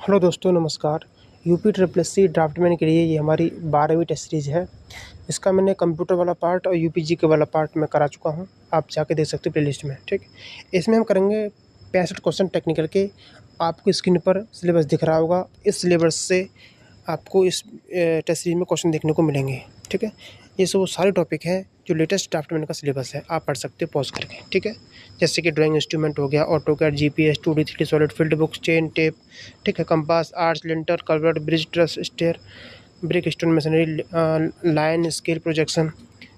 Hello दोस्तों, नमस्कार। UP triple S C draftsman के लिए ये हमारी 12वीं टेस्ट सीरीज़ है। इसका मैंने कंप्यूटर वाला पार्ट और यूपी जीके वाला पार्ट मैं करा चुका हूँ। आप जाके देख सकते हो प्लेलिस्ट में, ठीक। इसमें हम करेंगे 65 क्वेश्चन टेक्निकल के। आपको स्क्रीन पर सिलेबस दिख रहा होगा। इस सिलेबस से आपको इस टेस्ट सीरीज में क्वेश्चन देखने को मिलेंगे, ठीक है। ये सब वो सारे टॉपिक हैं जो लेटेस्ट ड्राफ्टमैन का सिलेबस है, आप पढ़ सकते हो पॉज करके, ठीक है। जैसे कि ड्राइंग इंस्ट्रूमेंट हो गया, AutoCAD, GPS, 2D 3D solid, field books, chain tape, ठीक है, compass, arch, lintel, culvert, bridge, truss, stair, brick, stone machinery, line, scale, projection,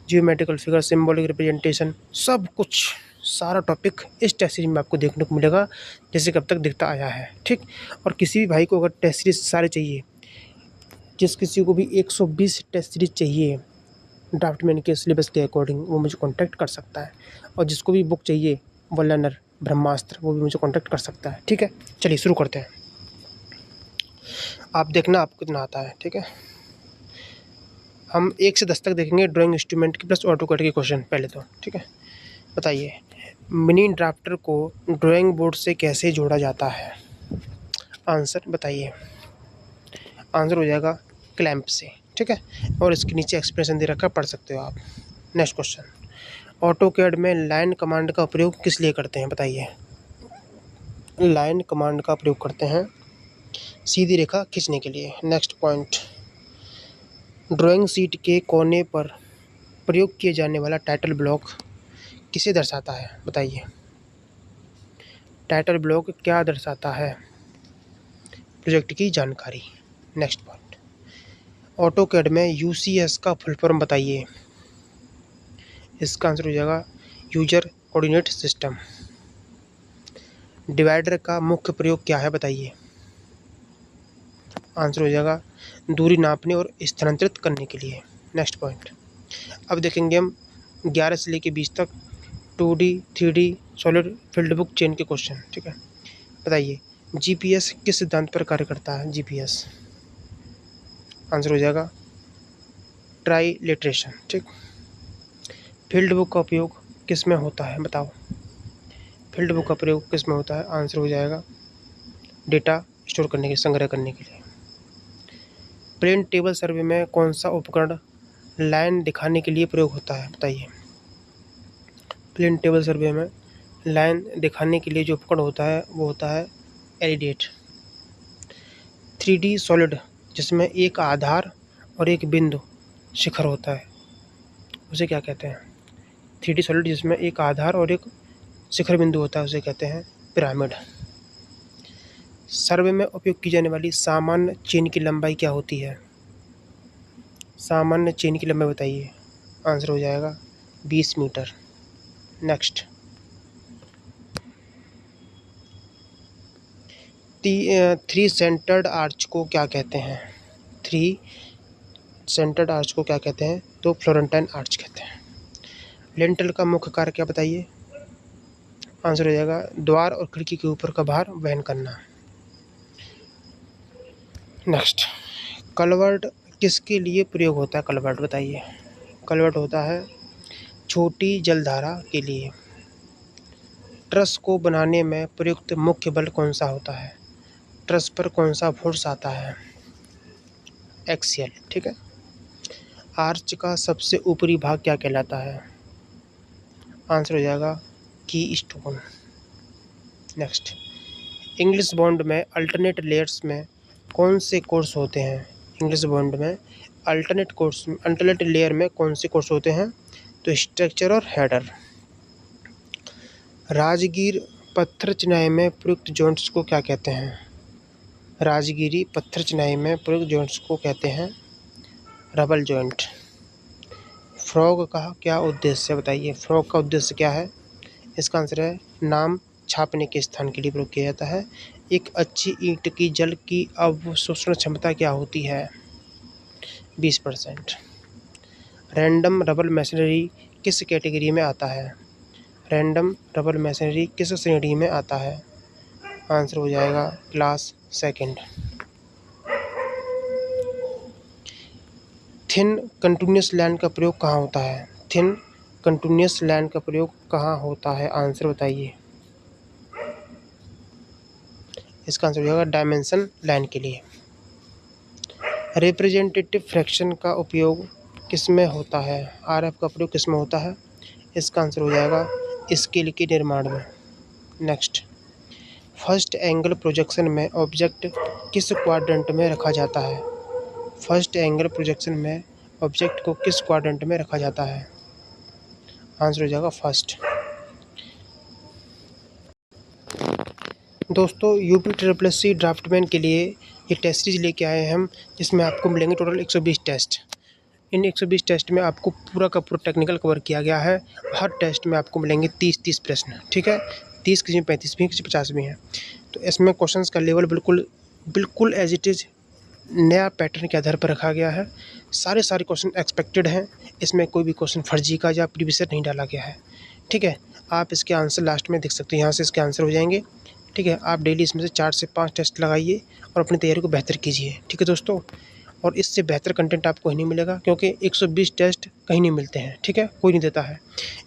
geometrical figure, symbolic representation, सब कुछ सारा टॉपिक इस टेस्ट सीरीज में आपको देखने को मिलेगा, जैसे कि अब तक दिखता आया है, ठीक। और किसी भी भाई को अगर टेस्ट सीरीज सारे चाहिए, जिस किसी को भी 120 टेस्ट सीरीज चाहिए ड्राफ्टमैन के सिलेबस के अकॉर्डिंग, वो मुझे कांटेक्ट कर सकता है। और जिसको भी बुक चाहिए वल्लनर, ब्रह्मास्त्र, वो भी मुझे कांटेक्ट कर सकता है, ठीक है। चलिए शुरू करते हैं। आप देखना आपको कितना आता है, ठीक है। हम 1 से 10 तक देखेंगे ड्राइंग इंस्ट्रूमेंट की प्लस ऑटोकैड के क्वेश्चन पहले तो, ठीक है। बताइए, मिनी ड्राफ्टर को ड्राइंग बोर्ड से कैसे जोड़ा जाता है? आंसर बताइए। आंसर हो जाएगा क्लैंप से, ठीक है। और इसके नीचे एक्सप्रेशन दे रखा, पढ़ सकते हो आप। नेक्स्ट क्वेश्चन, ऑटोकैड में लाइन कमांड का प्रयोग किस लिए करते हैं? बताइए। लाइन कमांड का प्रयोग करते हैं सीधी रेखा खींचने के लिए। नेक्स्ट पॉइंट, ड्राइंग शीट के कोने पर प्रयोग किए जाने वाला टाइटल ब्लॉक किसे दर्शाता है? बताइए। टाइटल ब्लॉक क्या दर्शाता है? प्रोजेक्ट की जानकारी। नेक्स्ट पॉइंट, ऑटोकैड में यूसीएस का फुल फॉर्म बताइए। इसका आंसर हो जाएगा यूजर कोऑर्डिनेट सिस्टम। डिवाइडर का मुख्य प्रयोग क्या है? बताइए। आंसर हो जाएगा दूरी नापने और स्थानांतरित करने के लिए। नेक्स्ट पॉइंट, अब देखेंगे हम 11 से लेकर 20 तक 2D 3D solid field book chain के क्वेश्चन, ठीक है। बताइए, जीपीएस किस सिद्धांत पर कार्य करता है? जीपीएस आंसर हो जाएगा ट्राइलेट्रेशन, ठीक। फील्ड बुक का उपयोग किस में होता है? बताओ। फील्ड बुक का प्रयोग किस में होता है? आंसर हो जाएगा डेटा स्टोर करने के, संग्रह करने के लिए। प्लेन टेबल सर्वे में कौन सा उपकरण लाइन दिखाने के लिए प्रयोग होता है? बताइए। प्लेन टेबल सर्वे में लाइन दिखाने के लिए जो उपकरण होता है वो होता है एलिडेट। 3D सॉलिड जिसमें एक आधार और एक बिंदु शिखर होता है, उसे क्या कहते हैं? 3D सॉलिड जिसमें एक आधार और एक शिखर बिंदु होता है, उसे कहते हैं पिरामिड। सर्वे में उपयोग की जाने वाली सामान्य चेन की लंबाई क्या होती है? सामान्य चेन की लंबाई बताइए। आंसर हो जाएगा 20 मीटर। नेक्स्ट, 3 सेंटर्ड आर्च को क्या कहते हैं? 3 सेंटर्ड आर्च को क्या कहते हैं? तो फ्लोरेंटाइन आर्च कहते हैं। लिंटल का मुख्य कार्य क्या? बताइए। आंसर हो जाएगा द्वार और खिड़की के ऊपर का भार वहन करना। नेक्स्ट, कलवर्ट किसके लिए प्रयोग होता है? कलवर्ट बताइए। कलवर्ट होता है छोटी जलधारा के लिए। ट्रस को बनाने में प्रयुक्त मुख्य बल कौन सा होता है? ट्रस पर कौन सा फोर्स आता है? एक्सियल, ठीक है। आर्च का सबसे ऊपरी भाग क्या कहलाता है? आंसर हो जाएगा की स्टोन। नेक्स्ट, इंग्लिश बॉन्ड में अल्टरनेट लेयर्स में कौन से कोर्स होते हैं? इंग्लिश बॉन्ड में अल्टरनेट लेयर में कौन से कोर्स होते हैं? तो स्ट्रक्चर और हेडर। राजगीर पत्थर चिनाई में प्रयुक्त जॉइंट्स को क्या कहते हैं? राजगिरी पत्थर चिनाई में प्रयुक्त जॉइंट्स को कहते हैं रबल जॉइंट। फ्रॉग का क्या उद्देश्य है? बताइए। फ्रॉग का उद्देश्य क्या है? इसका आंसर है नाम छापने के स्थान के लिए प्रयोग किया जाता है। एक अच्छी ईंट की जल की अवशोषण क्षमता क्या होती है? 20%। रैंडम रबल मशीनरी किस कैटेगरी में आता है? रैंडम रबल मशीनरी किस श्रेणी में आता है? आंसर हो जाएगा class second. Thin continuous line का प्रयोग कहाँ होता है? थिन कंटिन्यूस लाइन का प्रयोग कहाँ होता है? आंसर बताइए। इसका आंसर हो जाएगा डायमेंशन लाइन के लिए। रिप्रेजेंटेटिव फ्रैक्शन का उपयोग किस में होता है? RF का प्रयोग किस में होता है? इसका आंसर हो जाएगा स्केल के निर्माण में। नेक्स्ट, फर्स्ट एंगल प्रोजेक्शन में ऑब्जेक्ट किस क्वाड्रेंट में रखा जाता है? फर्स्ट एंगल प्रोजेक्शन में ऑब्जेक्ट को किस क्वाड्रेंट में रखा जाता है? आंसर हो जाएगा फर्स्ट। दोस्तों UPSSC ड्राफ्टमैन के लिए ये टेस्ट सीरीज लेके आए हैं हम, जिसमें आपको मिलेंगे टोटल 120 टेस्ट। इन 120 टेस्ट में आपको पूरा का पूरा टेक्निकल कवर किया गया है। हर टेस्ट में आपको मिलेंगे 30-30 प्रश्न, ठीक है। 30 किसी में 35 भी हैं, किसी 50 भी हैं। तो इसमें क्वेश्चंस का लेवल बिल्कुल एज इट इज़ नया पैटर्न के आधार पर रखा गया है। सारे क्वेश्चन एक्सपेक्टेड हैं। इसमें कोई भी क्वेश्चन फर्जी का या प्रीवियस नहीं डाला गया है, ठीक है। आप इसके आंसर लास्ट में देख सकते हैं, यहाँ से इसके आंसर हो जाएंगे, ठीक है। आप डेली इसमें से 4 से 5 टेस्ट लगाइए और अपनी तैयारी को बेहतर कीजिए, ठीक है दोस्तों। और इससे बेहतर कंटेंट आपको कहीं नहीं मिलेगा, क्योंकि 120 टेस्ट कहीं नहीं मिलते हैं, ठीक है, कोई नहीं देता है।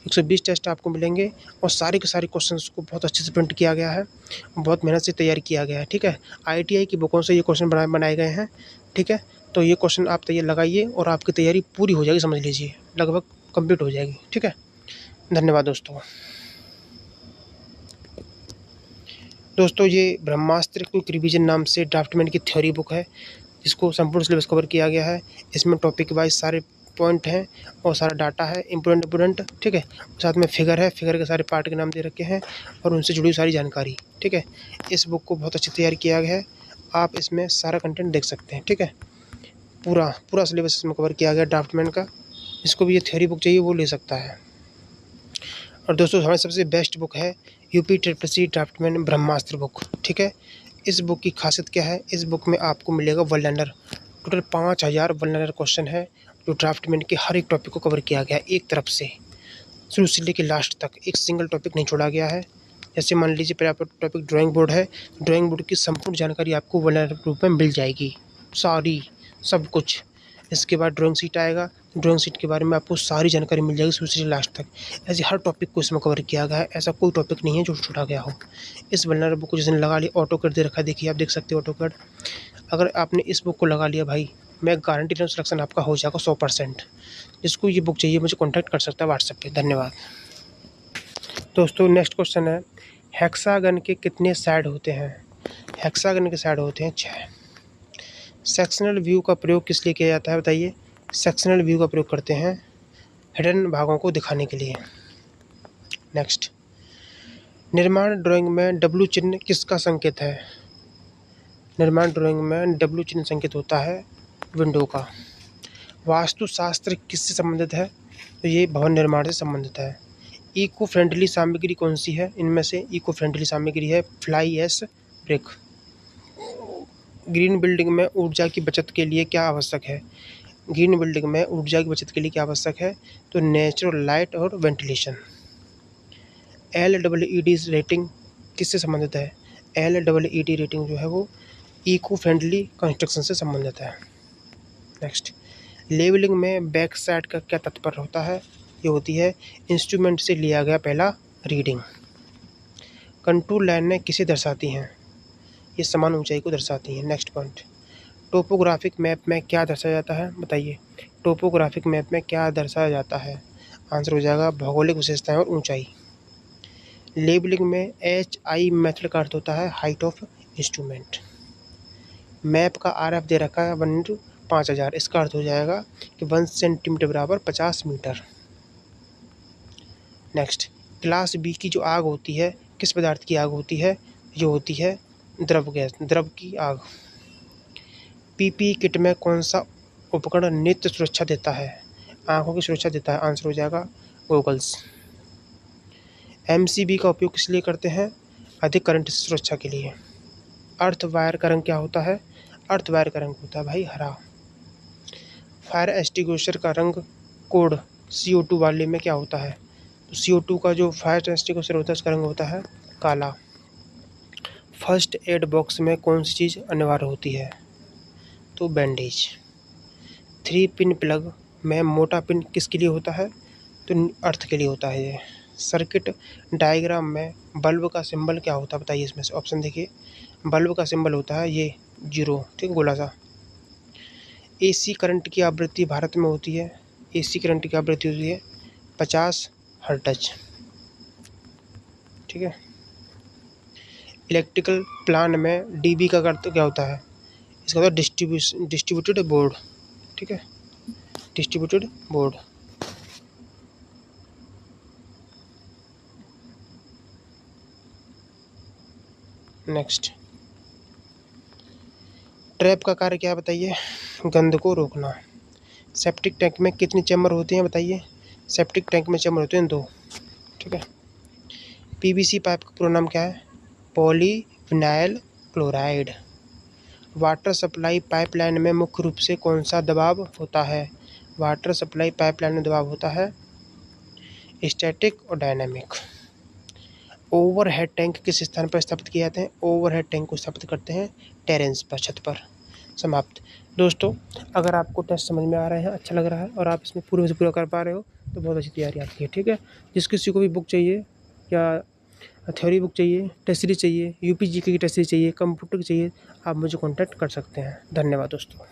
120 टेस्ट आपको मिलेंगे और सारे के सारे क्वेश्चंस को बहुत अच्छे से प्रिंट किया गया है, बहुत मेहनत से तैयार किया गया है, ठीक है। IITI की बुकों से ये क्वेश्चन बनाए गए हैं, ठीक है। तो ये क्वेश्चन आप तैयार लगाइए और आपकी तैयारी पूरी हो जाएगी, समझ लीजिए लगभग कंप्लीट हो जाएगी, ठीक है। धन्यवाद दोस्तों ये ब्रह्मास्त्र क्विक रिवीजन नाम से ड्राफ्टमैन की थ्योरी बुक है, जिसको संपूर्ण सिलेबस कवर किया गया है। इसमें टॉपिक वाइज सारे पॉइंट हैं और सारा डाटा है, इम्पोर्टेंट, ठीक है। साथ में फिगर है, फिगर के सारे पार्ट के नाम दे रखे हैं और उनसे जुड़ी सारी जानकारी, ठीक है। इस बुक को बहुत अच्छे तैयार किया गया है, आप इसमें सारा कंटेंट देख सकते हैं, ठीक है। पूरा सिलेबस इसमें कवर किया गया ड्राफ्टमैन का। जिसको भी ये थ्योरी बुक चाहिए वो ले सकता है। और दोस्तों हमारी सबसे बेस्ट बुक है UPSSC ड्राफ्टमैन ब्रह्मास्त्र बुक, ठीक है। इस बुक की खासियत क्या है? इस बुक में आपको मिलेगा one liner, total 5000 one liner question है, जो ड्राफ्टमैन के हर एक टॉपिक को कवर किया गया है एक तरफ से, शुरू से लेकर लास्ट तक एक सिंगल टॉपिक नहीं छोड़ा गया है। जैसे मान लीजिए पहला टॉपिक ड्राइंग बोर्ड है, ड्राइंग बोर्ड की संपूर्ण जानकारी आपको वन लाइनर रूप में मिल जाएगी, सारी सब कुछ। इसके बाद ड्राइंग शीट आएगा, ड्राइंग शीट के बारे में आपको सारी जानकारी मिल जाएगी शुरू से लास्ट तक। ऐसे हर टॉपिक को इसमें कवर किया गया है, ऐसा कोई टॉपिक नहीं है जो छूटा गया हो। इस वल्नर बुक को जिसने लगा लिया, ऑटो कैड दे रखा है, देखिए आप देख सकते हो ऑटो कैड। अगर आपने इस बुक को लगा लिया भाई, मैं गारंटी दूँ सिलेक्शन आपका हो जाएगा 100%। जिसको ये बुक चाहिए मुझे कॉन्टैक्ट कर सकता है व्हाट्सएप पे। धन्यवाद दोस्तों। नेक्स्ट क्वेश्चन है, हेक्सागन के कितने साइड होते हैं? हेक्सागन के साइड होते हैं 6। सेक्शनल व्यू का प्रयोग किस लिए किया जाता है बताइए? सेक्शनल व्यू का प्रयोग करते हैं हिडन भागों को दिखाने के लिए। नेक्स्ट, निर्माण ड्राइंग में W चिन्ह किसका संकेत है? निर्माण ड्राइंग में W चिन्ह संकेत होता है विंडो का। वास्तुशास्त्र किससे संबंधित है? तो ये भवन निर्माण से संबंधित है। इको फ्रेंडली सामग्री कौन सी है? इनमें से इको फ्रेंडली सामग्री है fly ash brick. Green building में ऊर्जा की बचत के लिए क्या आवश्यक है? ग्रीन बिल्डिंग में ऊर्जा की बचत के लिए क्या आवश्यक है? तो नेचुरल लाइट और वेंटिलेशन। LEED रेटिंग किससे संबंधित है? LEED रेटिंग जो है वो इको फ्रेंडली कंस्ट्रक्शन से संबंधित है। नेक्स्ट, लेवलिंग में बैक साइड का क्या तात्पर्य होता है? ये होती है इंस्ट्रूमेंट से लिया गया पहला रीडिंग। कंटूर लाइनें किसे दर्शाती हैं? ये समान ऊंचाई को दर्शाती हैं। नेक्स्ट पॉइंट, टोपोग्राफिक मैप में क्या दर्शाया जाता है? बताइए, टोपोग्राफिक मैप में क्या दर्शाया जाता है? आंसर हो जाएगा भौगोलिक विशेषताएं और ऊंचाई। लेबलिंग में HI मेथड का अर्थ होता है हाइट ऑफ इंस्ट्रूमेंट। मैप का RF दे रखा है 1/5000, इसका अर्थ हो जाएगा कि 1 सेंटीमीटर बराबर 50 मीटर। नेक्स्ट, क्लास B की जो आग होती है किस पदार्थ की आग होती है? जो होती है द्रव गैस, द्रव की आग। PPE किट में कौन सा उपकरण नेत्र सुरक्षा देता है? आंखों की सुरक्षा देता है। आंसर हो जाएगा गॉगल्स। MCB का उपयोग किस लिए करते हैं? अधिक करंट से सुरक्षा के लिए। अर्थ वायर का रंग क्या होता है? अर्थ वायर का रंग होता है भाई हरा। फायर एक्सटिंग्विशर का रंग कोड CO2 वाले में क्या होता है? तो CO2 का जो फायर एक्सटिंग्विशर होता है उसका रंग होता है काला। फर्स्ट एड बॉक्स में कौन सी चीज़ अनिवार्य होती है? तो बैंडेज। 3 पिन प्लग में मोटा पिन किसके लिए होता है? तो अर्थ के लिए होता है ये। सर्किट डायग्राम में बल्ब का सिंबल क्या होता है बताइए इसमें से। ऑप्शन देखिए, बल्ब का सिंबल होता है ये 0, ठीक, गोला सा। एसी करंट की आवृत्ति भारत में होती है, एसी करंट की आवृत्ति होती है 50 हर्ट्ज, ठीक है। इलेक्ट्रिकल प्लान में डीबी का अर्थ क्या होता है, इसका होता है डिस्ट्रीब्यूटेड बोर्ड, ठीक है, डिस्ट्रीब्यूटेड बोर्ड। नेक्स्ट, ट्रैप का कार्य क्या है बताइए, गंध को रोकना। सेप्टिक टैंक में कितनी चैम्बर होते हैं बताइए, सेप्टिक टैंक में चैम्बर होते हैं 2, ठीक है। पीवीसी पाइप का पूरा नाम क्या है, polyvinyl chloride. Water supply pipeline में मुख्य रूप से कौन सा दबाव होता है, वाटर सप्लाई पाइपलाइन में दबाव होता है स्टैटिक और डायनामिक। ओवरहेड टैंक किस स्थान पर स्थापित किए जाते हैं, ओवरहेड टैंक को स्थापित करते हैं टेरेस पर, छत पर। समाप्त। दोस्तों, अगर आपको टेस्ट समझ में आ रहे हैं, अच्छा लग रहा है और आप इसमें पूरे से पूरा कर पा रहे हो तो बहुत अच्छी तैयारी आपकी है, ठीक है। जिस किसी को भी बुक चाहिए या थ्योरी बुक चाहिए, टेस्ट सीरीज चाहिए, यूपी जीके की टेस्ट सीरीज चाहिए, कंप्यूटर की चाहिए, आप मुझे कॉन्टैक्ट कर सकते हैं। धन्यवाद दोस्तों।